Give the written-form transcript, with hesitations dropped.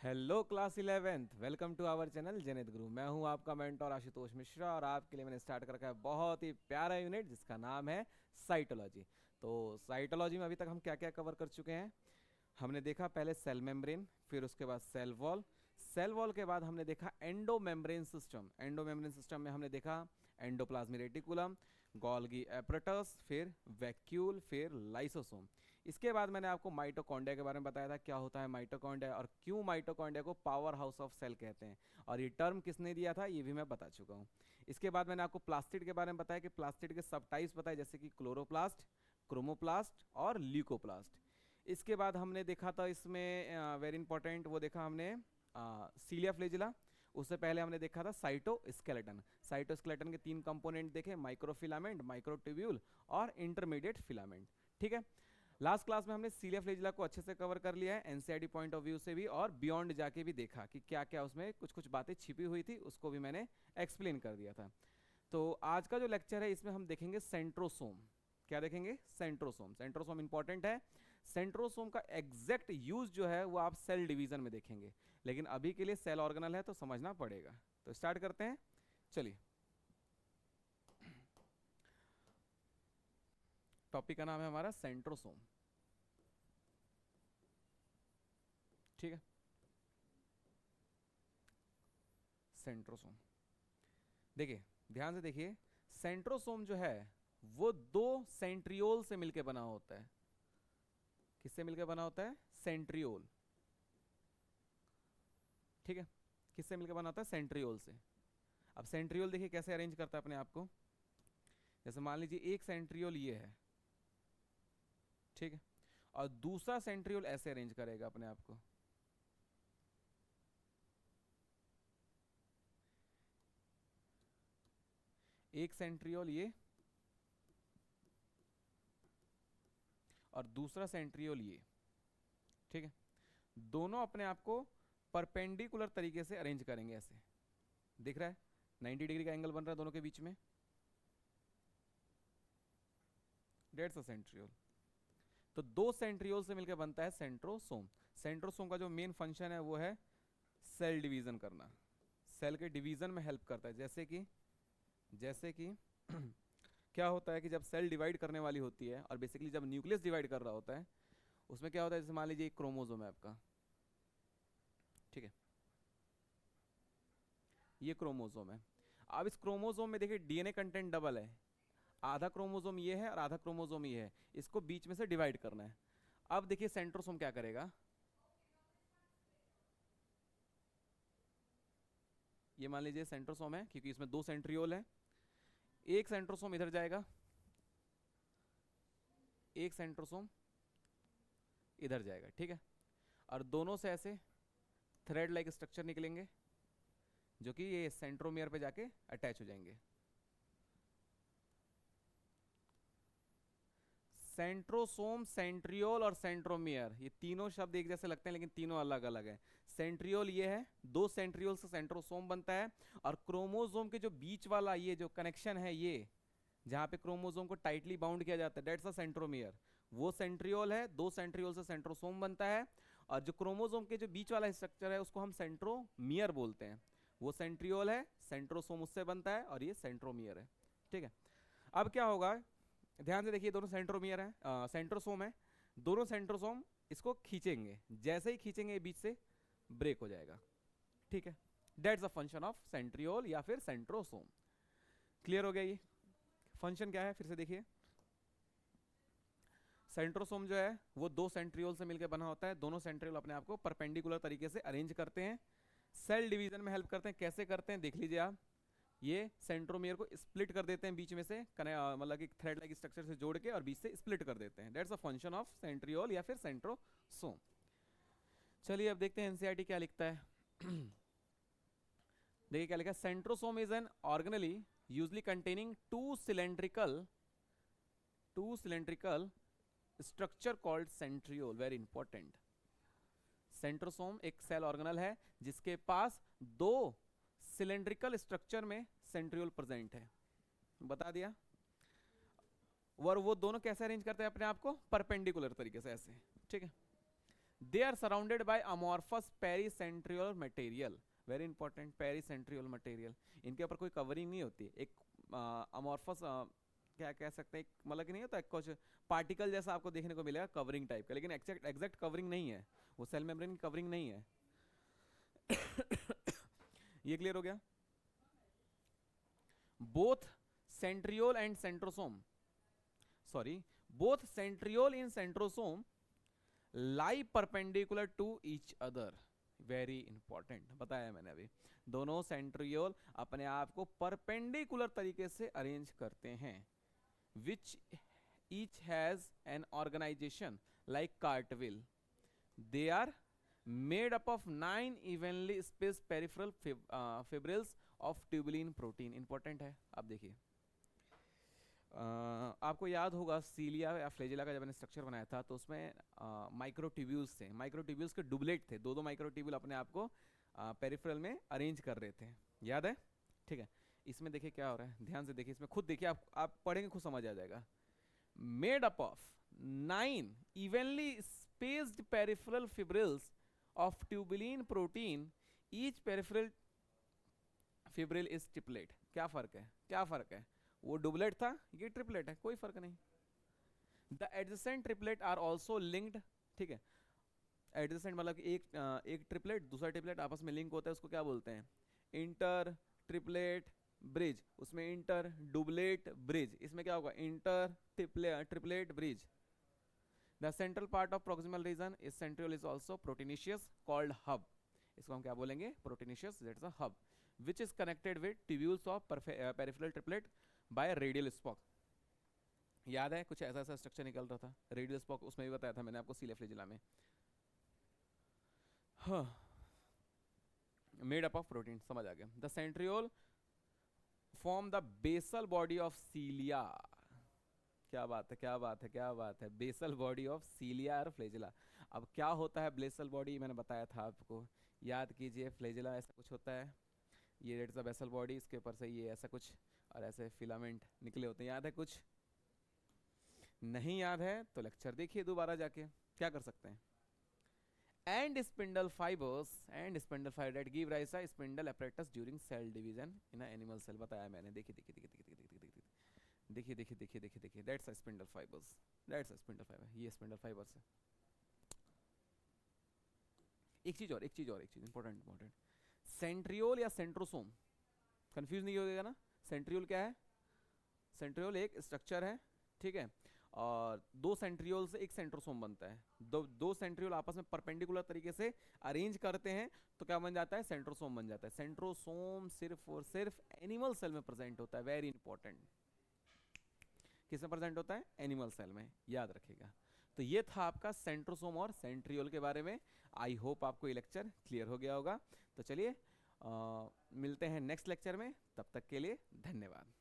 Hello class 11th, welcome to our channel Janit Guru. मैं हूं आपका मेंटोर आशुतोष मिश्रा और आपके लिए मैंने स्टार्ट कर रखा है बहुत ही प्यारा यूनिट जिसका नाम है साइटोलॉजी। तो साइटोलॉजी में अभी तक हम क्या क्या कवर कर चुके हैं? हमने देखा पहले सेल मेम्ब्रेन, फिर उसके बाद सेल वॉल। सेल वॉल के बाद हमने देखा endo membrane system. Endo membrane system में हमने देखा एंडोप्लाज्मिक रेटिकुलम, गोल्गी एपरेटस, फिर वैक्यूल, फिर लाइसोसोम। इसके बाद मैंने आपको माइटोकॉन्ड्रिया के बारे में बताया था, क्या होता है माइटोकॉन्ड्रिया और क्यों माइटोकॉन्ड्रिया को पावर हाउस ऑफ सेल कहते हैं, और ये टर्म किसने दिया था ये भी मैं बता चुका हूँ। इसके बाद मैंने आपको प्लास्टिड के बारे में बताया कि प्लास्टिड के सब टाइप्स बताए, जैसे कि क्लोरोप्लास्ट, क्रोमोप्लास्ट और ल्यूकोप्लास्ट। इसके बाद हमने देखा था इसमें वेरी इंपॉर्टेंट वो देखा हमने सीलिया फ्लेजिला। उससे पहले हमने देखा था साइटोस्केलेटन। साइटोस्केलेटन के तीन कंपोनेंट देखे, माइक्रोफिलामेंट, माइक्रोट्यूब्यूल और इंटरमीडिएट फिलामेंट। ठीक है, लास्ट क्लास में हमने सीलिया फ्लेजिला को अच्छे से कवर कर लिया है एनसीईआरटी पॉइंट ऑफ व्यू से भी, और बियॉन्ड जाके भी देखा कि क्या क्या उसमें कुछ कुछ बातें छिपी हुई थी, उसको भी मैंने एक्सप्लेन कर दिया था। तो आज का जो लेक्चर है इसमें हम देखेंगे सेंट्रोसोम। क्या देखेंगे? सेंट्रोसोम। सेंट्रोसोम इंपॉर्टेंट है। सेंट्रोसोम का एग्जैक्ट यूज जो है वो आप सेल डिवीजन में देखेंगे, लेकिन अभी के लिए सेल ऑर्गेनल है तो समझना पड़ेगा। तो स्टार्ट करते हैं, चलिए। टॉपिक का नाम है हमारा सेंट्रोसोम। ठीक है, सेंट्रोसोम देखिए, ध्यान से देखिए। सेंट्रोसोम जो है वो दो सेंट्रियोल से मिलकर बना होता है। किससे मिलकर बना होता है? सेंट्रियोल। ठीक है, किससे मिलकर बना होता है? सेंट्रियोल से। अब सेंट्रियोल देखिए कैसे अरेंज करता है अपने आप को। जैसे मान लीजिए एक सेंट्रियोल ये है, ठीक है, और दूसरा सेंट्रियोल ऐसे अरेंज करेगा अपने आप को। एक सेंट्रियोल ये और दूसरा सेंट्रियोल ये। ठीक है, दोनों अपने आप को परपेंडिकुलर तरीके से अरेंज करेंगे ऐसे। दिख रहा है 90 डिग्री का एंगल बन रहा है दोनों के बीच में। डेट्स अ सेंट्रियोल। तो दो सेंट्रियोल से मिलकर बनता है सेंट्रोसोम। सेंट्रोसोम का जो मेन फंक्शन है वो है सेल डिवीजन करना। सेल के डिवीजन में हेल्प करता है। जैसे कि क्या होता है कि जब सेल डिवाइड करने वाली होती है, और बेसिकली जब न्यूक्लियस डिवाइड कर रहा होता है, उसमें क्या होता है, जैसे मान लीजिए एक क्रोमोसोम है आपका। ठीक है, ये क्रोमोसोम है। अब इस क्रोमोसोम में देखिए डीएनए कंटेंट डबल है। आधा क्रोमोसोम ये है और आधा क्रोमोसोम ये है, इसको बीच में से डिवाइड करना है। अब देखिए सेंट्रोसोम क्या करेगा। ये मान लीजिए सेंट्रोसोम है, क्योंकि इसमें दो सेंट्रियोल है। एक सेंट्रोसोम इधर जाएगा, एक सेंट्रोसोम इधर जाएगा। ठीक है, और दोनों से ऐसे थ्रेड लाइक स्ट्रक्चर निकलेंगे, जो कि ये सेंट्रोमियर पे जाके अटैच हो जाएंगे। सेंट्रोसोम, सेंट्रियोल और सेंट्रोमियर, ये तीनों शब्द एक जैसे लगते हैं लेकिन तीनों अलग अलग हैं। सेंट्रियोल ये है, दो सेंट्रियोल से सेंट्रोसोम बनता है। और क्रोमोसोम के जो बीच वाला ये जो कनेक्शन है, ये जहां पे क्रोमोसोम को टाइटली बाउंड किया जाता है, डेट्स अ सेंट्रोमियर। वो सेंट्रियोल है, दो सेंट्रियोल से सेंट्रोसोम बनता है। और जो क्रोमोसोम के जो बीच वाला स्ट्रक्चर है उसको हम सेंट्रोमियर बोलते हैं। वो सेंट्रियोल है, सेंट्रोसोम उससे बनता है, और ये सेंट्रोमियर है। ठीक है, अब क्या होगा, ध्यान से देखिए, दोनों सेंट्रोमियर है, सेंट्रोसोम है। दोनों सेंट्रोसोम इसको खींचेंगे, जैसे ही खींचेंगे बीच से ब्रेक हो जाएगा। ठीक है, that's a function of centriole या फिर सेंट्रोसोम। क्लियर हो गया? ये फंक्शन क्या है फिर से देखिए। सेंट्रोसोम जो है वो दो सेंट्रियोल से मिलकर बना होता है। दोनों सेंट्रियोल अपने आप को परपेंडिकुलर तरीके से अरेंज करते हैं, सेल डिवीजन में हेल्प करते हैं। कैसे करते हैं देख लीजिए आप। ये सेंट्रोमियर को स्प्लिट कर देते हैं बीच में से, मतलब कि थ्रेड लाइक स्ट्रक्चर से जोड़ के और बीच से स्प्लिट कर देते हैं। That's a function of centriole या फिर सेंट्रोसोम। चलिए अब देखते हैं एनसीईआरटी क्या लिखता है। देखिए क्या लिखा है, centrosome is an organelle usually containing two cylindrical structure called centriole. Very important. Centrosome एक सेल ऑर्गेनल है जिसके पास दो सिलेंड्रिकल स्ट्रक्चर में सेंट्रियोल प्रेजेंट है, बता दिया। और वो दोनों कैसे अरेंज करते हैं अपने आप को? परपेंडिकुलर तरीके से ऐसे। ठीक है, they are surrounded by amorphous pericentriolar material, very important, pericentriolar material, इनके ऊपर कोई कवरिंग नहीं होती, एक अमॉर्फस क्या कह सकते हैं, मतलब कि नहीं होता कुछ पार्टिकल जैसा आपको देखने को मिलेगा कवरिंग टाइप का, लेकिन एग्जैक्ट कवरिंग नहीं है, वो सेल मेम्ब्रेन की कवरिंग नहीं है। ये क्लियर हो गया। Both centriole and centrosome, sorry, both centriole in centrosome lie perpendicular to each other, very important, बताया मैंने अभी, दोनों सेंट्रियोल अपने आप को परपेंडिकुलर तरीके से अरेंज करते हैं, which each has an organization like cartwheel, they are made up of 9 evenly spaced peripheral fibrils of tubulin protein, important है। अब देखिए आपको याद होगा सीलिया या फ्लैजेला का जब मैंने स्ट्रक्चर बनाया था तो उसमें माइक्रोट्यूब्यूल्स थे, माइक्रोट्यूब्यूल्स के डुबलेट थे, दो माइक्रोट्यूब्यूल अपने आप को पेरिफेरल में अरेंज कर रहे थे, याद है? ठीक है, इसमें देखिए क्या हो रहा है, ध्यान से देखिए, इसमें खुद देखिए, आप पढ़ेंगे खुद समझ आ जाएगा। Made up of 9 evenly spaced peripheral fibrils of tubulin protein, each peripheral fibril is triplet, क्या फर्क है, क्या फर्क है, वो डुबलेट था, ये ट्रिपलेट है, कोई फर्क नहीं। The adjacent triplet are also linked, ठीक है, एडजेसेंट मतलब एक ट्रिपलेट दूसरा ट्रिपलेट आपस में लिंक होता है, उसको क्या बोलते हैं, इंटर ट्रिपलेट ब्रिज, उसमें इंटर डुबलेट ब्रिज, इसमें क्या होगा, inter triplet bridge. The central part of proximal region is centriole is also proteinaceous called hub, इसको हम क्या बोलेंगे, proteinaceous, that's a hub, which is connected with tubules of peripheral triplet by radial spock, याद है कुछ ऐसा structure निकल रहा था, रेडियल स्पॉक, उसमें भी बताया था मैंने आपको सीलिया फ्लैजेला में। मेड अप ऑफ प्रोटीन, समझ आ गया। The centriole form the basal body of cilia, क्या बात है, क्या बात है, क्या बात है, बेसल बॉडी ऑफ सीलिया और फ्लैजेला। अब क्या होता है बेसल बॉडी, मैंने बताया था आपको, याद कीजिए, फ्लैजेला ऐसा कुछ होता है, ये रेड सा बेसल बॉडी, इसके ऊपर से ये ऐसा कुछ और ऐसे फिलामेंट निकले होते हैं, याद है कुछ, नहीं याद है तो लेक्चर देखिए दोबारा जाके, क्या कर सकते हैं। And spindle fibres that give rise a spindle apparatus during cell division in a animal cell, बताया मैंने, देखिए देखिए देखिए देखिए देखिए देखिए देखिए देखिए देखिए देखिए देखिए, that's a spindle fibres, that's a spindle fibre, ये स्पिंडल फाइबर्स है। एक चीज और इंपॉर्टेंट, सेंट्रियोल या सेंट्रोसोम, कंफ्यूज नहीं होगा ना, सेंट्रियोल क्या है, सेंट्रियोल एक स्ट्रक्चर है, ठीक है, और दो सेंट्रियोल से एक सेंट्रोसोम बनता है, दो सेंट्रियोल आपस में परपेंडिकुलर तरीके से अरेंज करते हैं तो क्या बन जाता है, सेंट्रोसोम बन जाता है। सेंट्रोसोम सिर्फ और सिर्फ एनिमल सेल में प्रेजेंट होता है, वेरी इंपॉर्टेंट, किस में प्रेजेंट होता है, एनिमल सेल में, याद रखिएगा। तो ये था आपका सेंट्रोसोम और सेंट्रियोल के बारे में, आई होप आपको ये लेक्चर क्लियर हो गया होगा। तो चलिए मिलते हैं नेक्स्ट लेक्चर में, तब तक के लिए धन्यवाद।